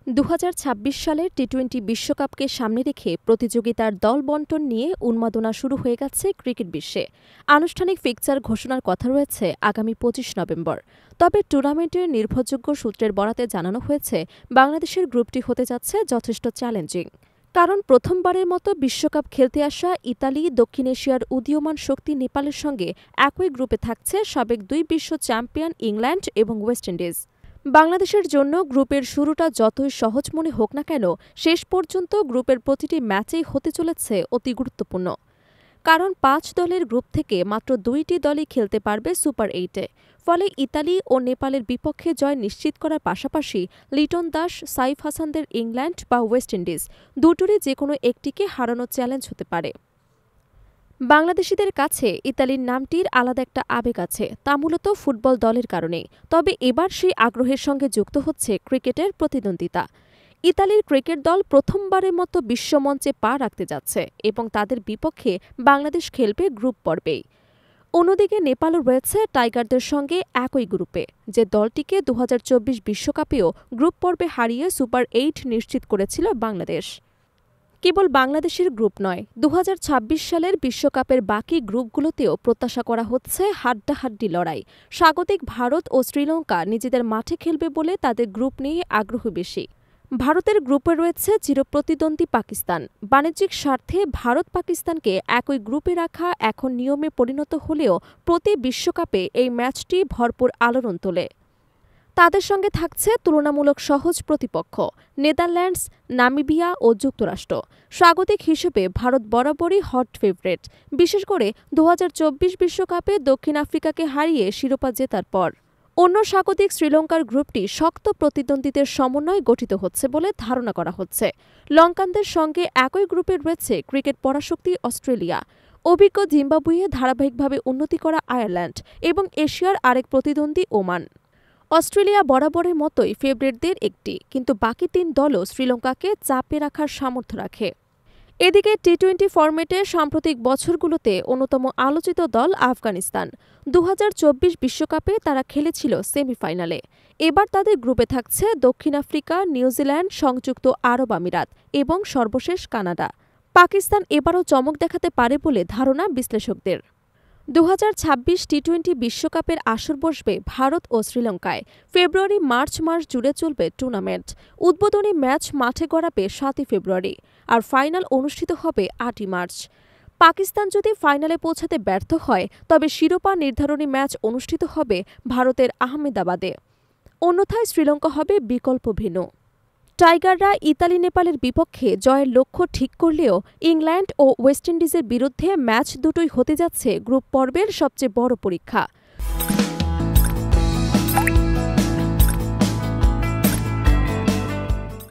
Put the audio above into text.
সালের টি-২০ বিশ্বকাপকে সামনে রেখে প্রতিযোগিতার দল বণ্টন নিয়ে উন্মাদনা শুরু হয়ে গেছে ক্রিকেট বিশ্বে। আনুষ্ঠানিক ফিকচার ঘোষণার কথা রয়েছে আগামী ২৫ নভেম্বর। তবে টুর্নামেন্টের নির্ভরযোগ্য সূত্রের বরাতে জানানো হয়েছে বাংলাদেশের গ্রুপটি হতে যাচ্ছে যথেষ্ট চ্যালেঞ্জিং। কারণ প্রথমবারের মতো বিশ্বকাপ খেলতে আসা ইতালি, দক্ষিণ এশিয়ার উদীয়মান শক্তি নেপালের সঙ্গে একই গ্রুপে থাকছে সাবেক ২ বিশ্ব চ্যাম্পিয়ন ইংল্যান্ড এবং ওয়েস্ট ইন্ডিজ। বাংলাদেশের জন্য গ্রুপের শুরুটা যতই সহজ মনে হোক না কেন, শেষ পর্যন্ত গ্রুপের প্রতিটি ম্যাচেই হতে চলেছে অতি গুরুত্বপূর্ণ। কারণ ৫ দলের গ্রুপ থেকে মাত্র ২টি দলই খেলতে পারবে সুপার ৮-এ। ফলে ইতালি ও নেপালের বিপক্ষে জয় নিশ্চিত করার পাশাপাশি লিটন দাস, সাইফ হাসানদের ইংল্যান্ড বা ওয়েস্ট ইন্ডিজ দুটোরই যেকোনো একটিকে হারানোর চ্যালেঞ্জ হতে পারে। বাংলাদেশিদের কাছে ইতালির নামটির আলাদা একটা আবেগ আছে, তা মূলত ফুটবল দলের কারণে। তবে এবার সেই আগ্রহের সঙ্গে যুক্ত হচ্ছে ক্রিকেটের প্রতিদ্বন্দ্বিতা। ইতালির ক্রিকেট দল প্রথমবারের মতো বিশ্বমঞ্চে পা রাখতে যাচ্ছে এবং তাদের বিপক্ষে বাংলাদেশ খেলবে গ্রুপ পর্বেই। অন্যদিকে নেপালও রয়েছে টাইগারদের সঙ্গে একই গ্রুপে, যে দলটিকে ২০২৪ বিশ্বকাপেও গ্রুপ পর্বে হারিয়ে সুপার ৮ নিশ্চিত করেছিল বাংলাদেশ। কেবল বাংলাদেশের গ্রুপ নয়, ২০২৬ সালের বিশ্বকাপের বাকি গ্রুপগুলোতেও প্রত্যাশা করা হচ্ছে হাড্ডাহাড্ডি লড়াই। স্বাগতিক ভারত ও শ্রীলঙ্কা নিজেদের মাঠে খেলবে বলে তাদের গ্রুপ নিয়ে আগ্রহ বেশি। ভারতের গ্রুপে রয়েছে চিরপ্রতিদ্বন্দ্বী পাকিস্তান। বাণিজ্যিক স্বার্থে ভারত পাকিস্তানকে একই গ্রুপে রাখা এখন নিয়মে পরিণত হলেও প্রতি বিশ্বকাপে এই ম্যাচটি ভরপুর আলোড়ন তোলে। তাদের সঙ্গে থাকছে তুলনামূলক সহজ প্রতিপক্ষ নেদারল্যান্ডস, নামিবিয়া ও যুক্তরাষ্ট্র। স্বাগতিক হিসেবে ভারত বরাবরই হট ফেভারিট, বিশেষ করে ২০২৪ বিশ্বকাপে দক্ষিণ আফ্রিকাকে হারিয়ে শিরোপা জেতার পর। অন্য স্বাগতিক শ্রীলঙ্কার গ্রুপটি শক্ত প্রতিদ্বন্দ্বীদের সমন্বয়ে গঠিত হচ্ছে বলে ধারণা করা হচ্ছে। লঙ্কানদের সঙ্গে একই গ্রুপে রয়েছে ক্রিকেট পরাশক্তি অস্ট্রেলিয়া, অভিজ্ঞ জিম্বাবুয়ে, ধারাবাহিকভাবে উন্নতি করা আয়ারল্যান্ড এবং এশিয়ার আরেক প্রতিদ্বন্দ্বী ওমান। অস্ট্রেলিয়া বরাবরের মতোই ফেভারিটদের একটি, কিন্তু বাকি ৩ দলও শ্রীলঙ্কাকে চাপে রাখার সামর্থ্য রাখে। এদিকে টি-২০ ফরম্যাটের সাম্প্রতিক বছরগুলোতে অন্যতম আলোচিত দল আফগানিস্তান। ২০২৪ বিশ্বকাপে তারা খেলেছিল সেমিফাইনালে। এবার তাদের গ্রুপে থাকছে দক্ষিণ আফ্রিকা, নিউজিল্যান্ড, সংযুক্ত আরব আমিরাত এবং সর্বশেষ কানাডা। পাকিস্তান এবারও চমক দেখাতে পারে বলে ধারণা বিশ্লেষকদের। ২০২৬ টি-২০ বিশ্বকাপের আসর বসবে ভারত ও শ্রীলঙ্কায়। ফেব্রুয়ারি-মার্চ মাস জুড়ে চলবে টুর্নামেন্ট। উদ্বোধনী ম্যাচ মাঠে গড়াবে ৭ ফেব্রুয়ারি, আর ফাইনাল অনুষ্ঠিত হবে ৮ মার্চ। পাকিস্তান যদি ফাইনালে পৌঁছাতে ব্যর্থ হয়, তবে শিরোপা নির্ধারণী ম্যাচ অনুষ্ঠিত হবে ভারতের আহমেদাবাদে। অন্যথায় শ্রীলঙ্কা হবে বিকল্প ভেন্যু। টাইগাররা ইতালি, নেপালের বিপক্ষে জয়ের লক্ষ্য ঠিক করলেও ইংল্যান্ড ও ওয়েস্ট ইন্ডিজের বিরুদ্ধে ম্যাচ দুটোই হতে যাচ্ছে গ্রুপ পর্বের সবচেয়ে বড় পরীক্ষা।